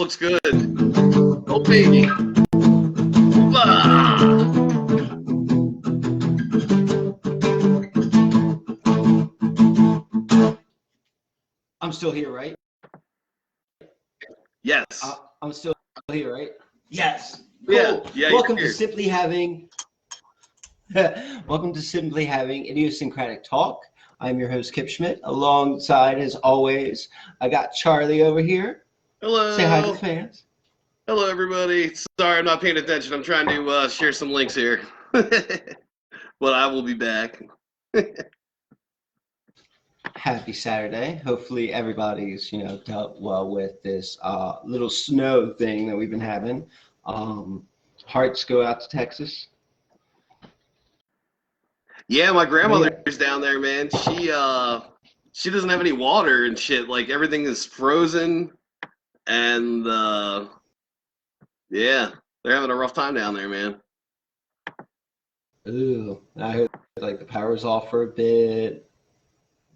looks good. Oh, baby. Hoopla. I'm still here, right? Yes. I'm still here, right? Yes. Cool. Yeah, welcome to Simply Having Idiosyncratic Talk. I'm your host, Kip Schmidt. Alongside, as always, I got Charlie over here. Hello. Say hi to the fans. Hello, everybody. Sorry, I'm not paying attention. I'm trying to share some links here. But I will be back. Happy Saturday. Hopefully everybody's, dealt well with this little snow thing that we've been having. Hearts go out to Texas. Yeah, my grandmother's down there, man. She doesn't have any water and shit. Like, everything is frozen. And, yeah, they're having a rough time down there, man. Ooh, I heard, the power's off for a bit.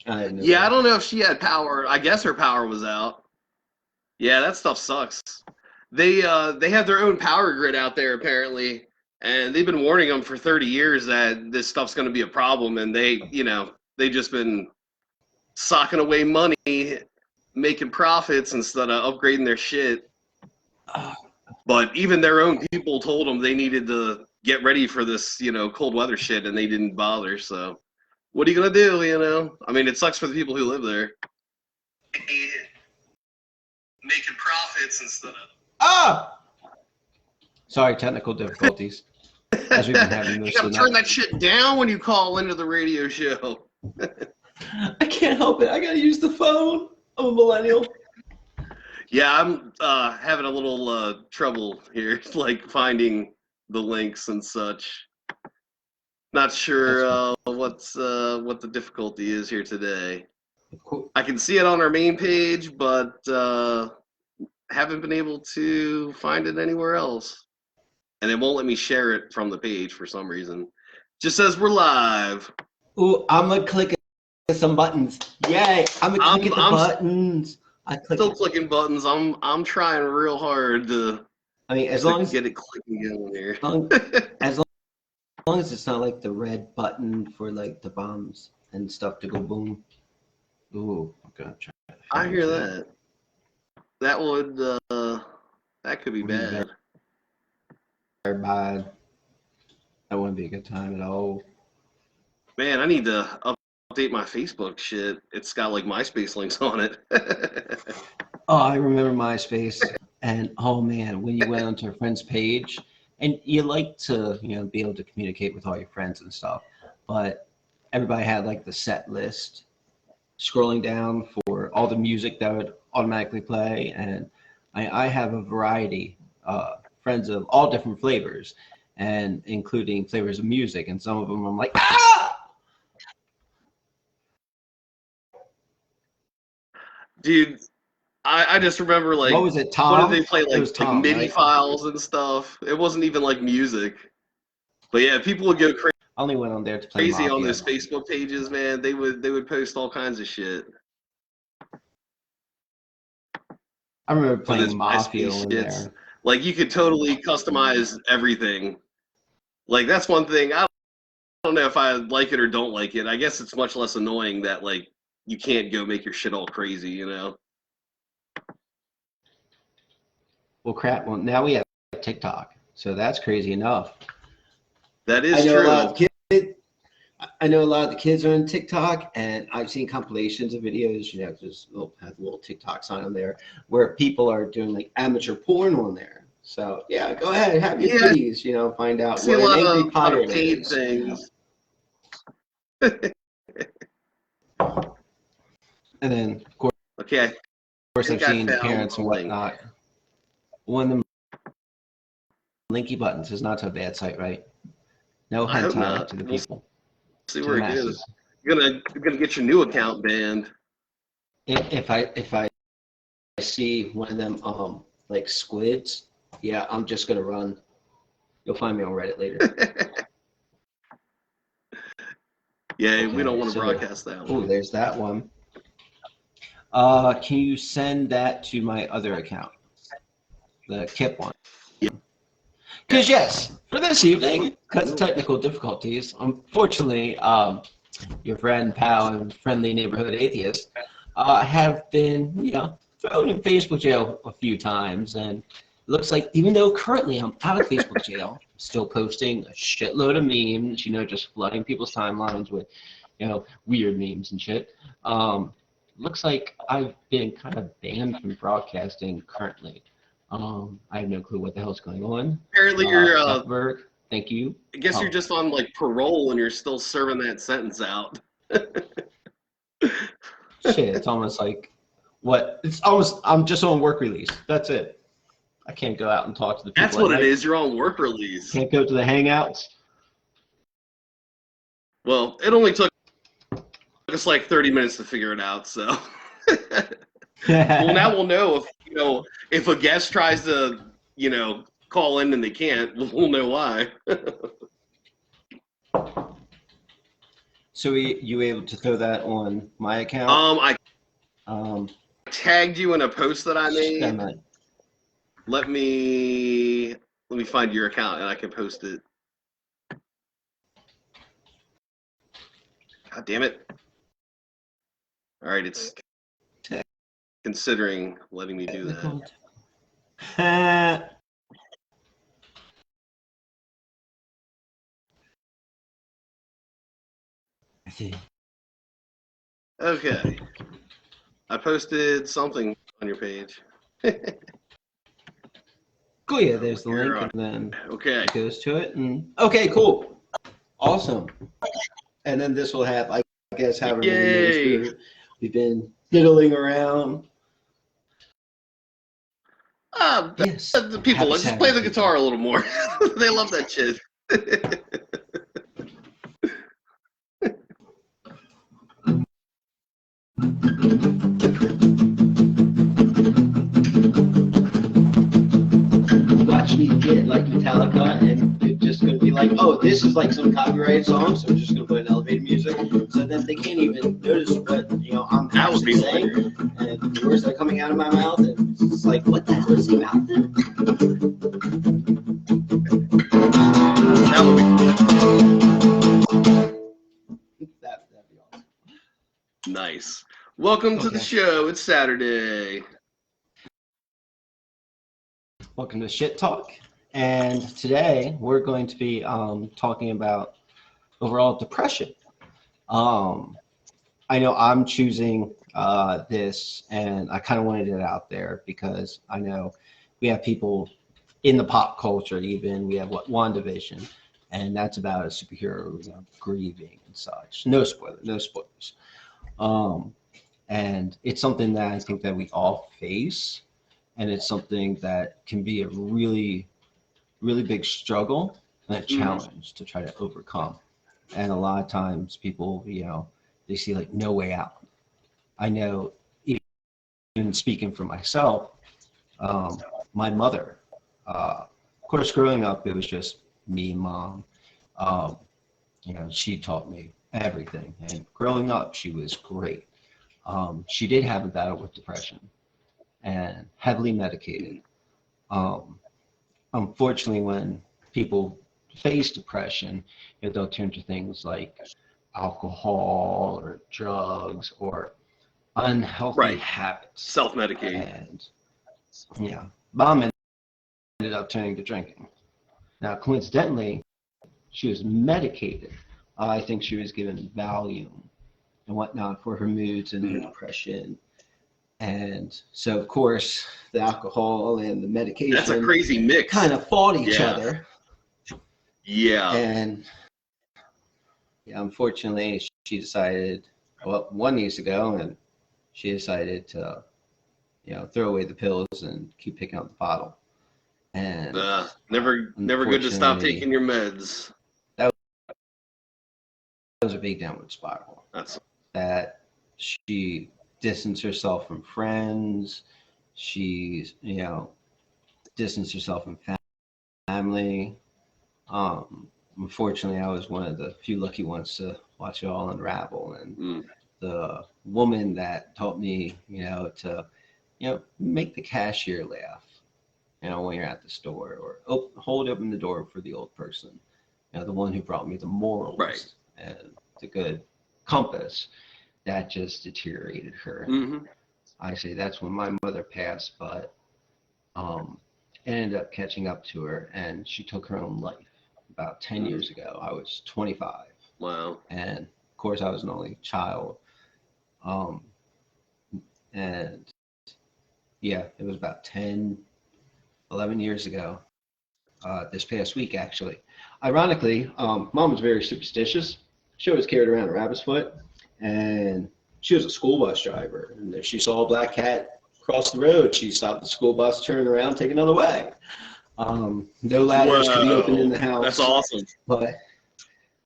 I don't know if she had power. I guess her power was out. Yeah, that stuff sucks. They have their own power grid out there, apparently, and they've been warning them for 30 years that this stuff's going to be a problem, and they just been socking away money, making profits instead of upgrading their shit. But even their own people told them they needed to get ready for this, cold weather shit, and they didn't bother, so... What are you going to do, I mean, it sucks for the people who live there. Making profits instead of... Sorry, technical difficulties. As we've been having most you got to turn that shit down when you call into the radio show. I can't help it. I got to use the phone. I'm a millennial. Yeah, I'm having a little trouble here, finding the links and such. Not sure what the difficulty is here today. Cool. I can see it on our main page, but haven't been able to find it anywhere else. And it won't let me share it from the page for some reason. Just says we're live. Ooh, I'm gonna click some buttons. Yay! I'm gonna click the buttons. Still clicking buttons. I'm trying real hard to. I mean, as long as get it clicking in here. As long as it's not like the red button for the bombs and stuff to go boom. Ooh, I'm gonna try. I hear that. That would that could be bad. Bad. That wouldn't be a good time at all. Man, I need to update my Facebook shit. It's got MySpace links on it. Oh, I remember MySpace, and oh man, when you went onto a friend's page. And you like to, be able to communicate with all your friends and stuff, but everybody had the set list, scrolling down for all the music that would automatically play. And I have a variety of friends of all different flavors, and including flavors of music. And some of them I'm like, Dude. I just remember what was it, Tom? What did they play Tom, MIDI right? files and stuff? It wasn't even music, but yeah, people would go crazy. I only went on there to play crazy Mafia. On those Facebook pages, man. They would post all kinds of shit. I remember playing Mafia on there. You could totally customize everything. That's one thing. I don't know if I like it or don't like it. I guess it's much less annoying that you can't go make your shit all crazy, Well, crap. Well, now we have TikTok, so that's crazy enough. That is true. I know a lot of the kids are on TikTok, and I've seen compilations of videos. Just have a little TikTok sign on there where people are doing amateur porn on there. So yeah, go ahead, have your titties. Find out what an angry pirate is. Things. And then, of course, I've seen parents and whatnot. One of them linky buttons is not so bad site, right? No hentai to the people. See where it is. You're gonna get your new account banned. If I see one of them squids, yeah, I'm just gonna run. You'll find me on Reddit later. Yeah, okay, we don't want to broadcast that one. Oh, there's that one. Can you send that to my other account? the Kip one. Because yes, for this evening, because of technical difficulties, unfortunately, your friend, pal, and friendly neighborhood atheist have been, thrown in Facebook jail a few times. And it looks like even though currently I'm out of Facebook jail, I'm still posting a shitload of memes, just flooding people's timelines with, weird memes and shit. Looks like I've been kind of banned from broadcasting currently. I have no clue what the hell's going on. Apparently you're Zuckerberg, thank you. I guess you're just on like parole and you're still serving that sentence out. Shit, it's almost like I'm just on work release. That's it. I can't go out and talk to the people. That's what it is. You're on work release. Can't go to the hangouts. Well, it only took us like 30 minutes to figure it out, so. Well, now we'll know if a guest tries to, call in and they can't, we'll know why. So you able to throw that on my account? I tagged you in a post that I made. Let me find your account and I can post it. God damn it. All right, it's considering letting me do that. Okay. I posted something on your page. Cool, yeah, there's the link, and then it goes to it. And okay, cool. Awesome. And then this will have, I guess, however many minutes we've been diddling around. Yes. The people, let's just play the guitar a little more. They love that shit. Watch me get like Metallica, and it's just gonna be like, oh, this is like some copyrighted song, so I'm just gonna put in elevated music, so that they can't even notice what I'm actually saying, and the words that are coming out of my mouth, and it's like, what the hell is he about then? That would be awesome. Nice. Welcome to the show. It's Saturday. Welcome to Shit Talk, and today we're going to be talking about overall depression. I know I'm choosing this, and I kind of wanted it out there because I know we have people in the pop culture, even we have WandaVision, and that's about a superhero grieving and such. No spoilers. And it's something that I think that we all face. And it's something that can be a really, really big struggle and a challenge to try to overcome. And a lot of times people, they see like no way out. I know, even speaking for myself, my mother, of course, growing up, it was just me and mom. She taught me everything. And growing up, she was great. She did have a battle with depression and heavily medicated. Unfortunately, when people face depression, they'll turn to things like alcohol or drugs or unhealthy habits. Self-medicating. And Mom ended up turning to drinking. Now, coincidentally, she was medicated. I think she was given Valium and whatnot for her moods and her depression. And so, of course, the alcohol and the medication, that's a crazy mix, kind of fought each other. Yeah. And unfortunately, she decided, well, one years ago, and she decided to, throw away the pills and keep picking up the bottle. And never good to stop taking your meds. That was a big downward spiral. That she distanced herself from friends. She's, distanced herself from family. Unfortunately, I was one of the few lucky ones to watch it all unravel. And the woman that taught me, to, make the cashier laugh when you're at the store, or hold open the door for the old person, the one who brought me the morals and the good compass, that just deteriorated her. I say that's when my mother passed, but it ended up catching up to her, and she took her own life about 10 years ago. I was 25. Wow. And of course I was an only child. And yeah, it was about 11 years ago, this past week, actually. Ironically, Mom was very superstitious. She always carried around a rabbit's foot, and she was a school bus driver. And if she saw a black cat cross the road, she stopped the school bus, turned around, take another way. No ladders could be opened in the house. That's awesome. But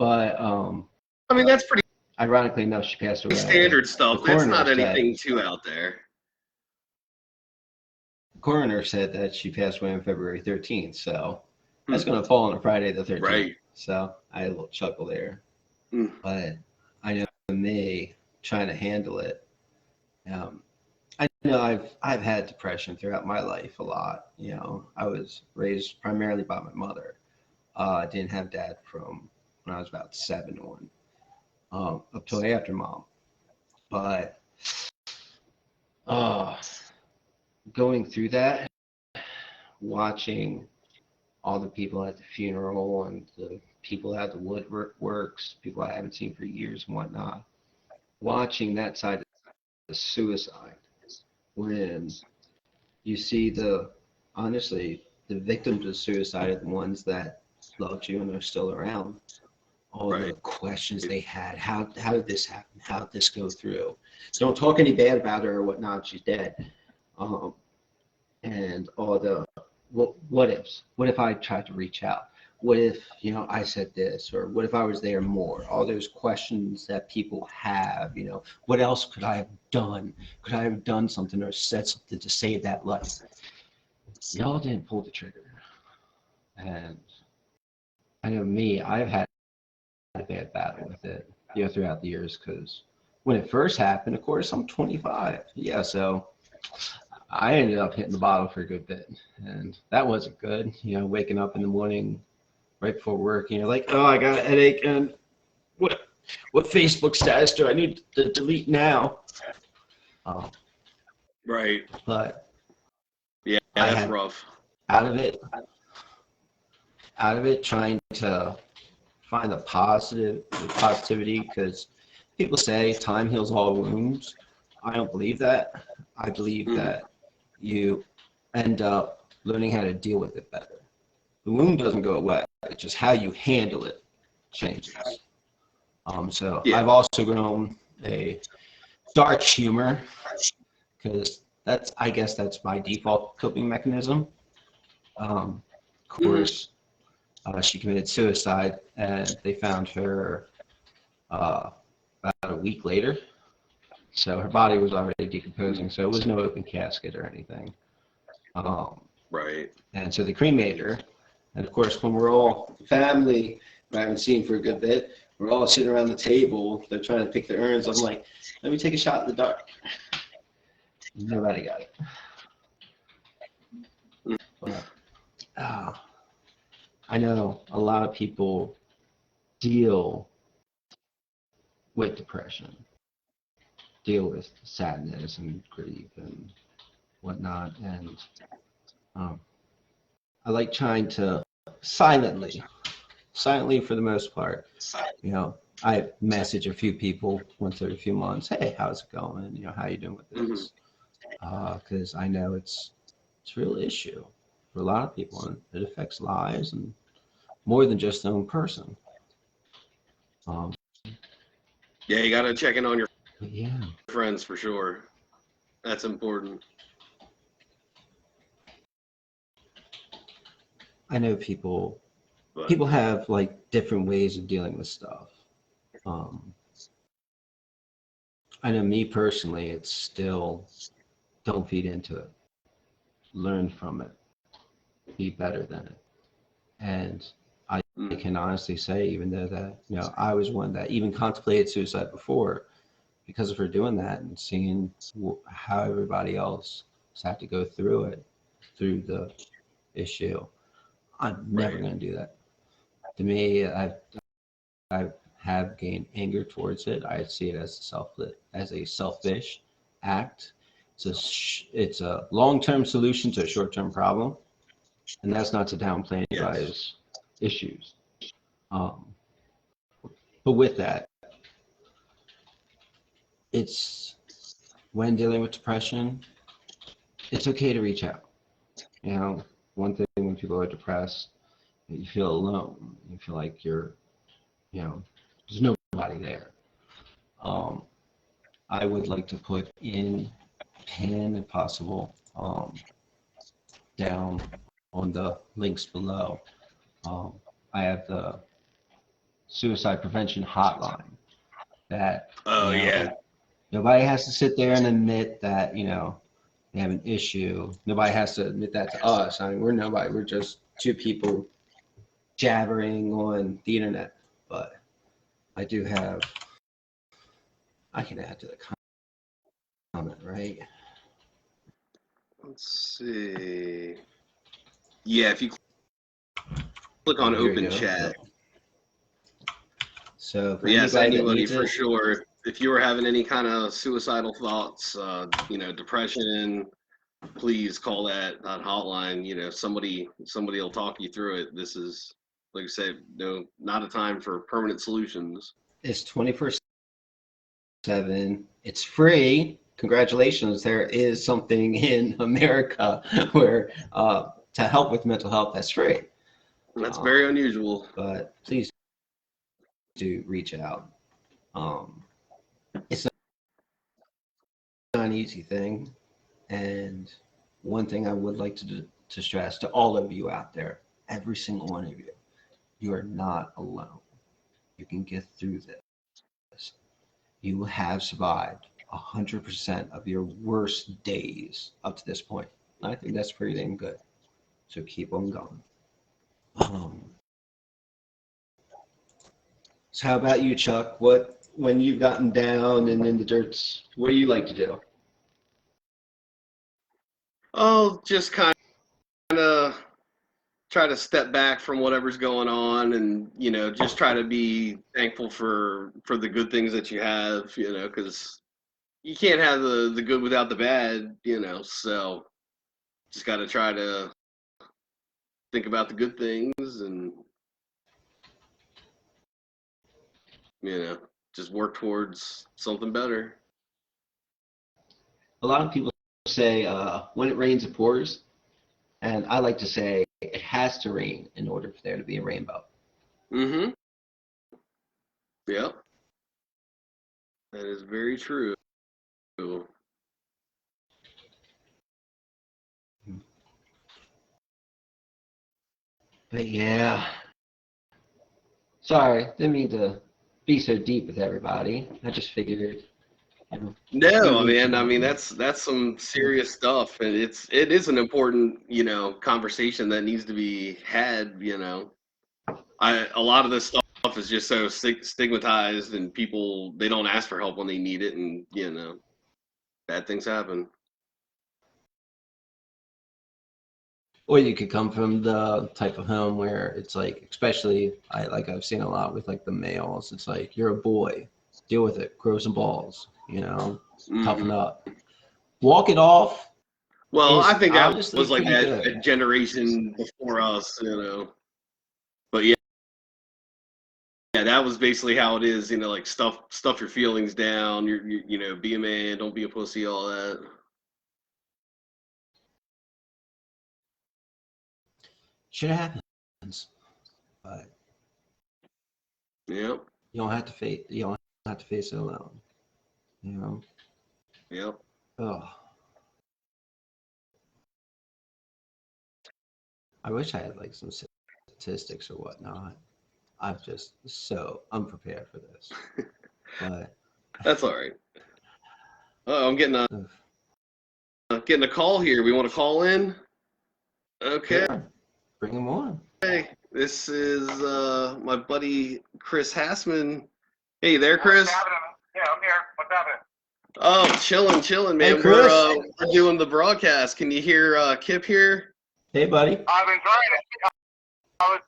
I mean, that's pretty ironically enough, she passed away. Standard stuff. That's not anything too out there. The coroner said that she passed away on February 13th, so that's going to fall on a Friday the 13th. Right. So I had a little chuckle there. But I know me trying to handle it. I know I've had depression throughout my life a lot. I was raised primarily by my mother. I didn't have dad from when I was about 7 on, up till after Mom. But going through that, watching all the people at the funeral and the people at the woodworks, people I haven't seen for years and whatnot, watching that side of the suicide, when you see honestly, the victims of suicide are the ones that loved you and are still around. All the questions they had, how did this happen? How did this go through? Don't talk any bad about her or whatnot, she's dead. And all the what ifs. What if I tried to reach out? What if, I said this, or what if I was there more? All those questions that people have, what else could I have done? Could I have done something or said something to save that life? Y'all didn't pull the trigger. And I know me, I've had a bad battle with it, throughout the years, because when it first happened, of course, I'm 25. Yeah, so I ended up hitting the bottle for a good bit, and that wasn't good. Waking up in the morning right before work, and you're like, oh, I got a headache, and what Facebook status do I need to delete now? Right. But yeah, that's rough. Out of it, trying to find the positivity, because people say time heals all wounds. I don't believe that. I believe that you end up learning how to deal with it better. The wound doesn't go away. It's just how you handle it changes. So I've also grown a dark humor, because I guess that's my default coping mechanism. Of course, she committed suicide, and they found her about a week later. So her body was already decomposing, so it was no open casket or anything. Right. And so they cremated her. And of course, when we're all family, I haven't seen for a good bit, we're all sitting around the table, they're trying to pick the urns. I'm like, let me take a shot in the dark. Nobody got it. But, I know a lot of people deal with depression, deal with sadness and grief and whatnot. And I like trying to silently for the most part, I message a few people once every few months, hey, how's it going? How you doing with this? Because I know it's a real issue for a lot of people, and it affects lives and more than just their own person. Yeah, you got to check in on your Yeah. friends for sure. That's important. I know people have like different ways of dealing with stuff. I know me personally, it's still don't feed into it. Learn from it. Be better than it. And I can honestly say, even though that, I was one that even contemplated suicide before, because of her doing that and seeing how everybody else has had to go through it, through the issue. I'm never going to do that. To me, I have gained anger towards it. I see it as a selfish act. It's a long-term solution to a short-term problem, and that's not to downplay anybody's issues. But with that, it's when dealing with depression, it's okay to reach out. You know, one thing when people are depressed, you feel alone. You feel like there's nobody there. I would like to put in pen, if possible, down on the links below. I have the suicide prevention hotline that nobody has to sit there and admit that they have an issue. Nobody has to admit that to us. I mean, we're nobody. We're just two people jabbering on the internet. But I can add to the comment, right? Let's see. Yeah, if you click on open chat. So yes, anybody for sure. If you were having any kind of suicidal thoughts, depression, please call that hotline. Somebody will talk you through it. This is, like I said, not a time for permanent solutions. It's 24/7. It's free. Congratulations, there is something in America where to help with mental health that's free. That's very unusual. But please do reach out. It's not an easy thing, and one thing I would like to stress to all of you out there, every single one of you, you are not alone. You can get through this. You have survived 100% of your worst days up to this point. I think that's pretty damn good. So keep on going. So how about you, Chuck? When you've gotten down and in the dirt, what do you like to do? Oh, just kind of try to step back from whatever's going on, and just try to be thankful for the good things that you have, because you can't have the good without the bad, so just got to try to think about the good things and just work towards something better. A lot of people say when it rains it pours, and I like to say it has to rain in order for there to be a rainbow. Mm-hmm. Yep. That is very true. But yeah, sorry, didn't mean to be so deep with everybody. I just figured. No, man. I mean, that's some serious stuff, and it is an important conversation that needs to be had. A lot of this stuff is just so stigmatized, and people, they don't ask for help when they need it, and bad things happen. Or you could come from the type of home where it's like, especially I've seen a lot with like the males. It's like, you're a boy, deal with it, grow some balls, toughen up, walk it off. Well, I think that was like that generation before us, But yeah, that was basically how it is. Like stuff your feelings down. You be a man, don't be a pussy, all that. Shit happens, but yep. You don't have to face it alone. Yep. Oh. I wish I had like some statistics or whatnot. I'm just so unprepared for this. But that's all right. I'm getting a call here. We want to call in? Okay. Sure. Bring him on. Hey, this is my buddy Chris Hassman. Hey there, Chris. Yeah, I'm here. What's happening? Oh, chilling, man. Hey, Chris. We're doing the broadcast. Can you hear Kip here? Hey, buddy. I've been I was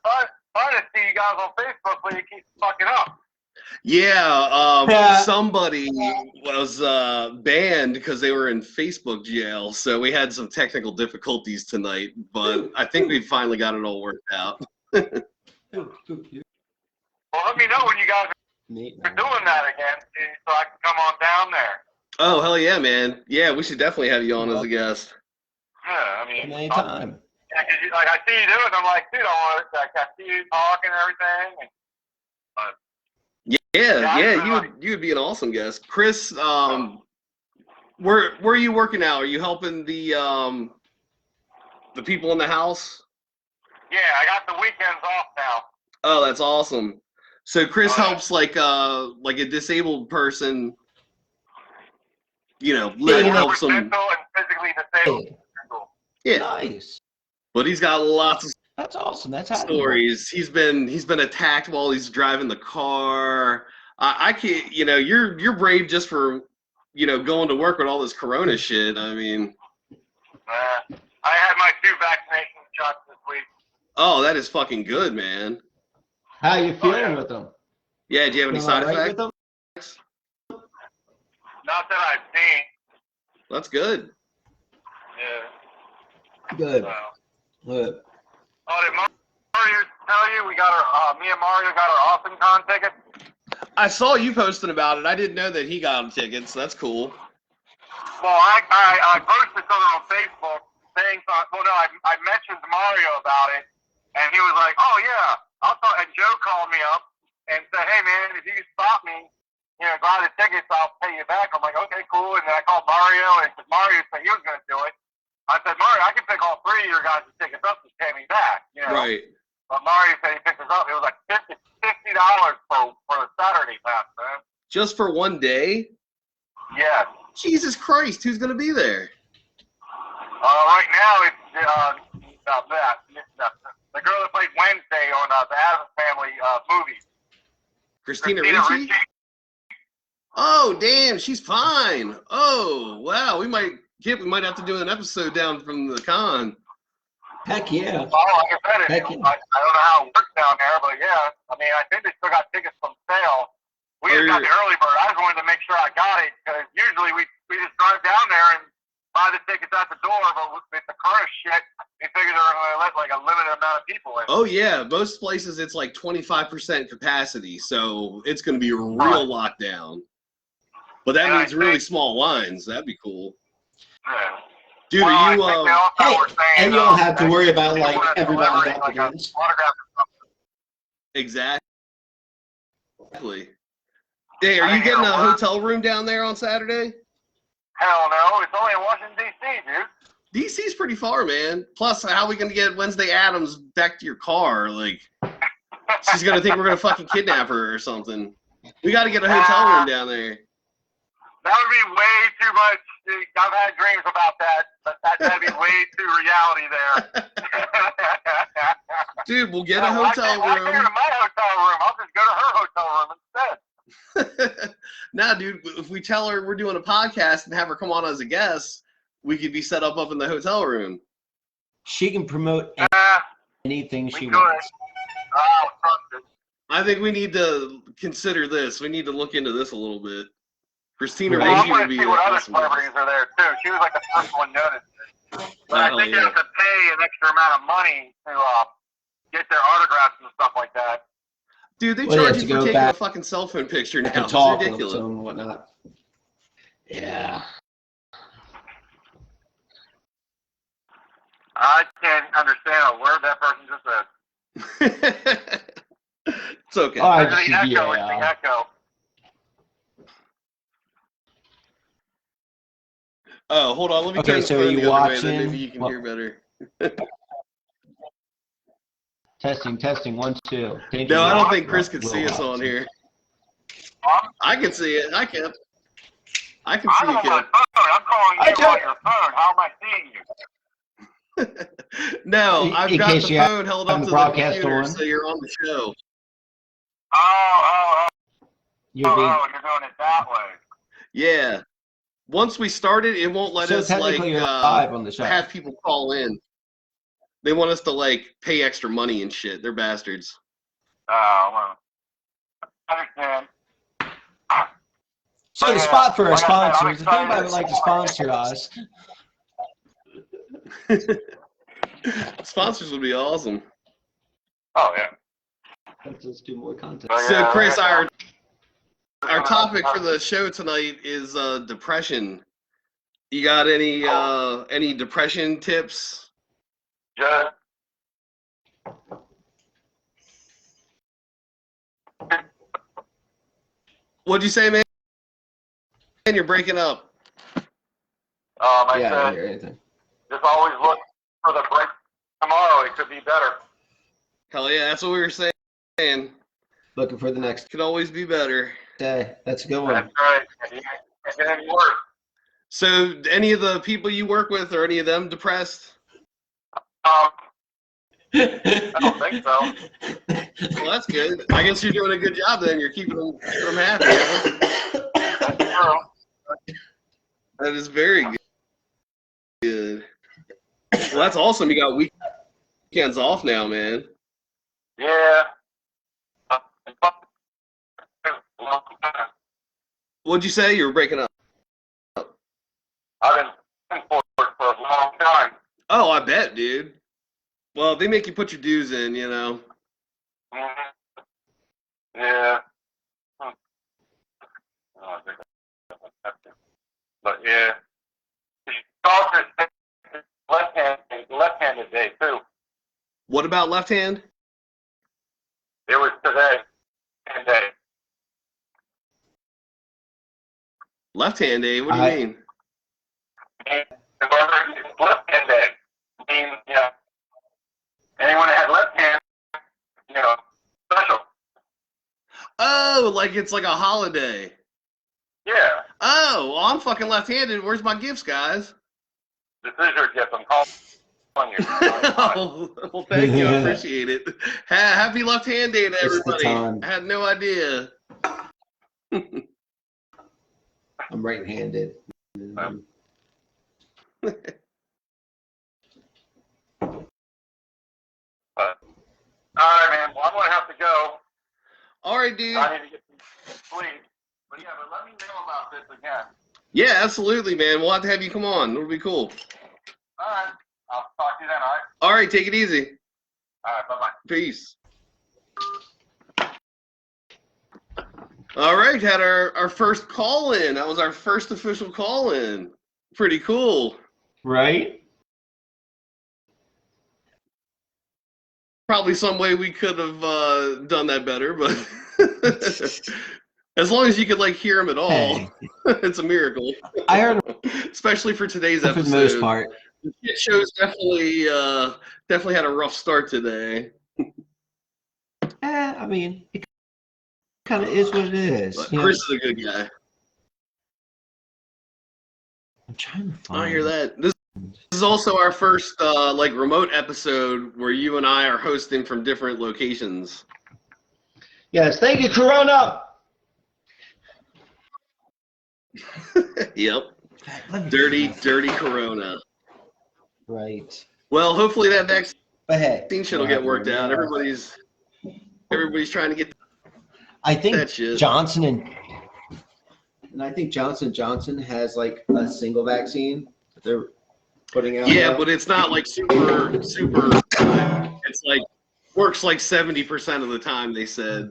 trying to see you guys on Facebook, but you keep fucking up. Yeah, somebody was banned because they were in Facebook jail, so we had some technical difficulties tonight, but I think we finally got it all worked out. Well, let me know when you guys are doing that again, so I can come on down there. Oh, hell yeah, man. Yeah, we should definitely have you on as a guest. Yeah, I mean, anytime. Yeah, cause like I see you do it, I'm like, dude, I see you talking and everything. You would be an awesome guest. Chris, where are you working now? Are you helping the people in the house? Yeah, I got the weekends off now. Oh, that's awesome. So Chris helps like a disabled person, help some mental and physically disabled. Yeah. Nice. But he's got lots of That's awesome. That's stories. He's been attacked while he's driving the car. I can't, you're brave just for, going to work with all this corona shit. I mean, I had my 2 vaccination shots this week. Oh, that is fucking good, man. How you feeling with them? Yeah, do you have any side effects? Not that I've seen. That's good. Yeah. Good. Good. Oh, did Mario tell you me and Mario got our Awesome Con tickets? I saw you posting about it. I didn't know that he got them tickets. That's cool. Well, I posted something on Facebook saying, I mentioned Mario about it, and he was like, oh, yeah, and Joe called me up and said, hey, man, if you stop me, buy the tickets, I'll pay you back. I'm like, okay, cool. And then I called Mario, and Mario said he was going to do it. I said, Mario, I can pick all 3 of your guys' tickets up to pay me back, Right. But Mario said he picked us up. It was like $50 for the Saturday pass, man. Just for one day? Yeah. Jesus Christ, who's going to be there? Right now, it's the girl that played Wednesday on the Addams Family movie. Christina Ricci? Oh, damn, she's fine. Oh, wow, we might have to do an episode down from the con. Heck yeah. Well, like I said, I don't know how it works down there, but yeah. I mean, I think they still got tickets from sale. We just got the early bird. I just wanted to make sure I got it, because usually we just drive down there and buy the tickets at the door, but with the current shit, they figure they're going to let like a limited amount of people in. Oh, yeah. Most places it's like 25% capacity, so it's going to be a real lockdown. But that means really small lines. That'd be cool. Yeah. Dude, are you and you don't have to worry about like everybody got the Exactly. Hey, are you getting a hotel room down there on Saturday? Hell no, it's only in Washington, D.C., dude. DC's pretty far, man. Plus, how are we gonna get Wednesday Addams back to your car? Like, she's gonna think we're gonna fucking kidnap her or something. We gotta get a hotel room down there. That would be way too much. I've had dreams about that, but that'd be way too reality there. Dude, we'll get a hotel room. Why go to my hotel room? I'll just go to her hotel room instead. Nah, dude, if we tell her we're doing a podcast and have her come on as a guest, we could be set up in the hotel room. She can promote anything she could. wants. I think we need to consider this. We need to look into this a little bit. Christina Ricci would would be see what other awesome. celebrities are there too. She was like the first one noticed it. But I think you have to pay an extra amount of money to get their autographs and stuff like that. Dude, they charge you for taking a fucking cell phone picture now. It's ridiculous. And whatnot. Yeah. I can't understand a word that person just said. It's okay. Oh, it's the echo. It's the echo. Oh, hold on. Let me turn the phone the other way, then maybe you can hear better. Testing, 1, 2. No, I don't think Chris can see us on here. I can see it. I can see you, kid. I'm calling you on your phone. How am I seeing you? No, I've got the phone held up to the computer, so you're on the show. You're doing it that way. Yeah. Once we started, it won't let us like live on the show. have people call in. They want us to like pay extra money and shit. They're bastards. Well, I understand. So the spot for our sponsors, if anybody would like to sponsor us. Sponsors would be awesome. Oh, yeah. Let's just do more content. So, Chris, our topic for the show tonight is depression. You got any depression tips? Just What'd you say, man? You're breaking up. I Yeah, I don't said, hear anything. just always look for the break tomorrow. It could be better. Hell yeah, that's what we were saying. Looking for the next Could always be better. day. That's a good one. That's right. It can't get any worse. So, any of the people you work with, are any of them depressed? I don't think so. Well, that's good. I guess you're doing a good job then. You're keeping them happy. Huh? That's true. That is very good. Well, that's awesome. You got weekends off now, man. Yeah. What'd you say? You were breaking up. I've been looking for it for a long time. Oh, I bet, dude. Well, they make you put your dues in, you know. Yeah. Oh, I think but yeah. Also, left-handed day too. What about left hand? It was today and day. Left hand day? What do you mean? Left-hand day. I mean, yeah. Anyone that had left hand, special. Oh, like it's like a holiday. Yeah. Oh, well, I'm fucking left-handed. Where's my gifts, guys? This is your gift. I'm calling you. Oh, well, thank you. I appreciate it. Happy left hand day to everybody. I had no idea. I'm right-handed. All right, man. Well, I'm going to have to go. All right, dude. I need to get some sleep. But yeah, but let me know about this again. Yeah, absolutely, man. We'll have to have you come on. It'll be cool. All right. I'll talk to you then, all right? All right, take it easy. All right, bye-bye. Peace. All right, had our first call in. That was our first official call in. Pretty cool. Right? Probably some way we could have done that better, but as long as you could like hear him at all, Hey. it's a miracle. I heard Especially for today's for episode. the most part. The shit show's definitely had a rough start today. I mean, it kind of is what it is. But You know, Chris is a good guy. I'm trying to find. I hear that. This is also our first like remote episode where you and I are hosting from different locations. Yes, thank you, Corona. Yep. Let me Dirty finish. Corona. Right. Well, hopefully that vaccine But hey, shit will get worked out. Everybody's trying to get I think that shit. Johnson and I think Johnson & Johnson has like a single vaccine that they're putting out. Yeah, now. but it's not like super. It's like works like 70% of the time, they said.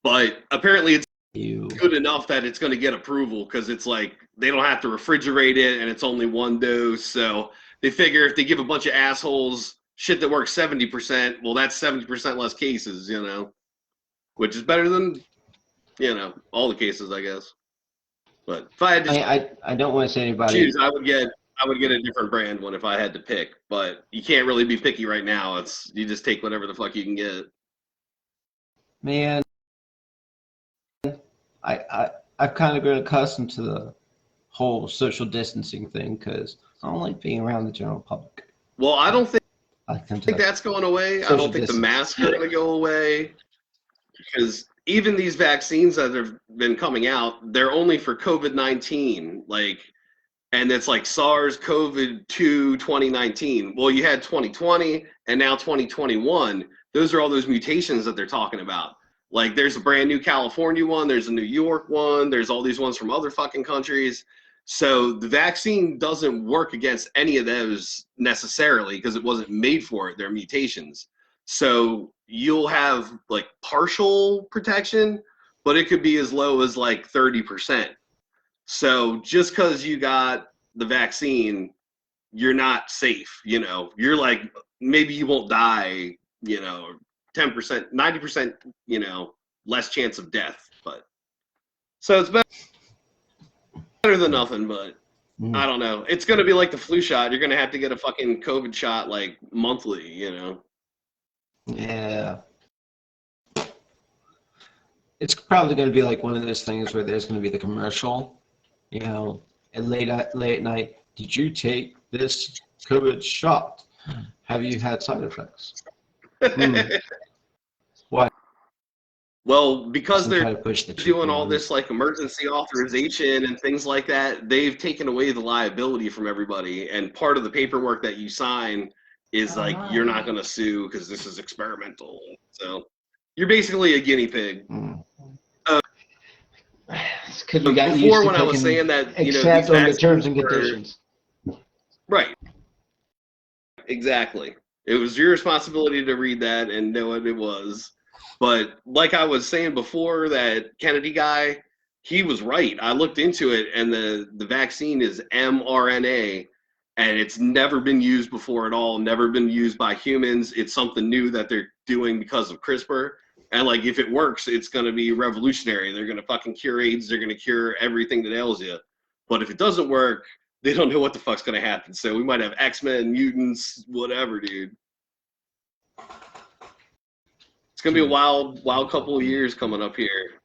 But apparently it's good enough that it's going to get approval because it's like they don't have to refrigerate it and it's only one dose. So they figure if they give a bunch of assholes shit that works 70%, well, that's 70% less cases, you know, which is better than, you know, all the cases, I guess. But if I had to I don't want to say anybody. choose, I would get a different brand one if I had to pick. But you can't really be picky right now. It's you just take whatever the fuck you can get. Man, I've kind of grown accustomed to the whole social distancing thing because I don't like being around the general public. Well, I don't think I think that's going away. I social don't think the distance. masks are going to go away because even these vaccines that have been coming out, they're only for COVID-19. Like And it's like SARS-CoV-2 2019. Well, you had 2020 and now 2021. Those are all those mutations that they're talking about. Like there's a brand new California one, there's a New York one, there's all these ones from other fucking countries. So the vaccine doesn't work against any of those necessarily because it wasn't made for it. They're mutations. So you'll have like partial protection, but it could be as low as like 30%. So just because you got the vaccine, you're not safe. You know, you're like, maybe you won't die, 10%, 90%, less chance of death. But so it's better than nothing, but I don't know. It's going to be like the flu shot. You're going to have to get a fucking COVID shot like monthly, Yeah. It's probably going to be like one of those things where there's going to be the commercial, at late at night. Did you take this COVID shot? Have you had side effects? Why? Well, because they're doing all this like emergency authorization and things like that, they've taken away the liability from everybody. And part of the paperwork that you sign is like, you're not going to sue because this is experimental. So you're basically a guinea pig. Before when I was saying that, accept on the terms and conditions. Right. Exactly. It was your responsibility to read that and know what it was. But like I was saying before, that Kennedy guy, he was right. I looked into it, and the vaccine is mRNA, and it's never been used before at all, never been used by humans. It's something new that they're doing because of CRISPR. And like, if it works, it's going to be revolutionary. They're going to fucking cure AIDS. They're going to cure everything that ails you. But if it doesn't work, they don't know what the fuck's going to happen. So we might have X-Men, mutants, whatever, dude. It's going to be a wild couple of years coming up here.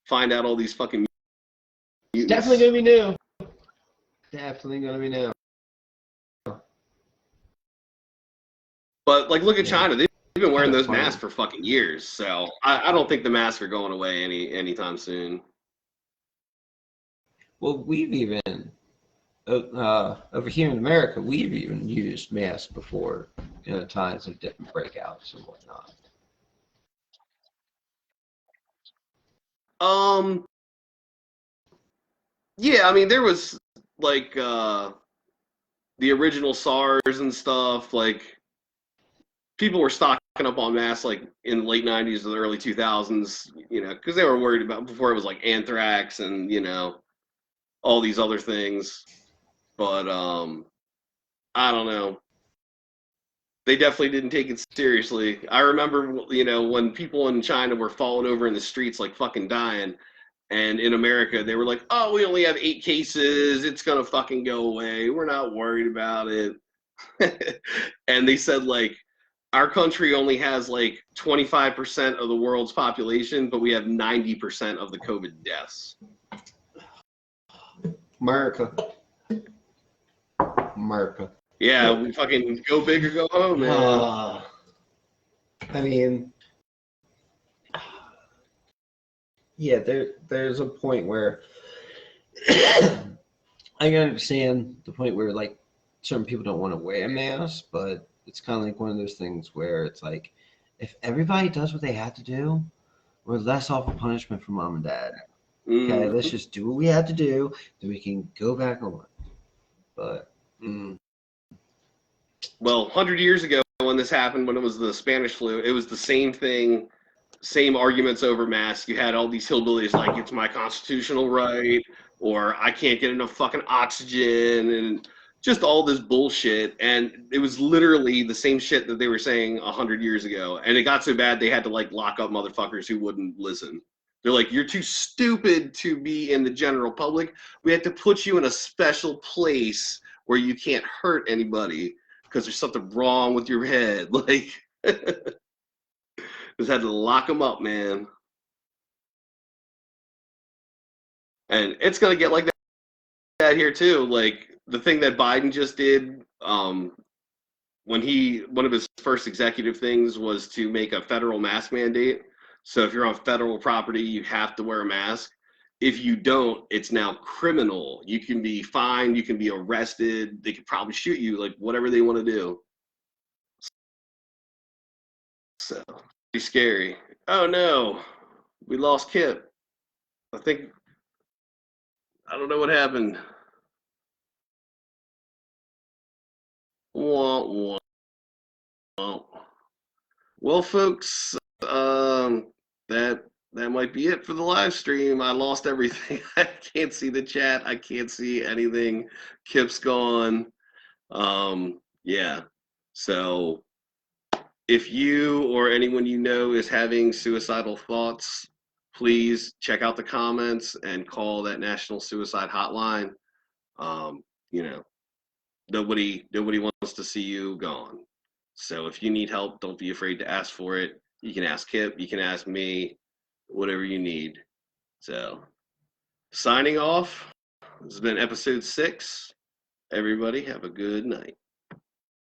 Find out all these fucking mutants. Definitely going to be new. Definitely going to be new. But like, look at China. They've been wearing those masks for fucking years. So I don't think the masks are going away anytime soon. Well, we've even over here in America, we've even used masks before, times of different breakouts and whatnot. Yeah, I mean, there was like the original SARS and stuff. Like, people were stocking up on masks like in the late 90s or the early 2000s, because they were worried about, before it was like anthrax and all these other things. But I don't know. They definitely didn't take it seriously. I remember, when people in China were falling over in the streets like fucking dying, and in America they were like, oh, we only have 8 cases, it's gonna fucking go away, we're not worried about it. And they said, like, our country only has like 25% of the world's population, but we have 90% of the COVID deaths. America. Yeah, we fucking go big or go home, man. I mean, yeah, there's a point where I can understand the point where like certain people don't want to wear a mask, but it's kind of like one of those things where it's like, if everybody does what they have to do, we're less off a punishment for mom and dad. Okay, let's just do what we have to do, then we can go back on. But well, 100 years ago when this happened, when it was the Spanish flu, it was the same thing, same arguments over masks. You had all these hillbillies like, it's my constitutional right, or I can't get enough fucking oxygen, and just all this bullshit. And it was literally the same shit that they were saying 100 years ago. And it got so bad they had to like lock up motherfuckers who wouldn't listen. They're like, you're too stupid to be in the general public. We have to put you in a special place where you can't hurt anybody because there's something wrong with your head. Like, just had to lock them up, man. And it's going to get like that here too. Like, the thing that Biden just did, one of his first executive things was to make a federal mask mandate. So if you're on federal property, you have to wear a mask. if you don't, it's now criminal. You can be fined, you can be arrested, they could probably shoot you, like whatever they want to do. So, pretty scary. Oh no, we lost Kip. I don't know what happened. Wah, wah, wah. Well, folks, that might be it for the live stream. I lost everything. I can't see the chat. I can't see anything. Kip's gone. Yeah. So if you or anyone you know is having suicidal thoughts, please check out the comments and call that National Suicide Hotline. You know, nobody wants to see you gone. So if you need help, don't be afraid to ask for it. You can ask Kip, you can ask me, whatever you need. So signing off. This has been episode 6. Everybody have a good night.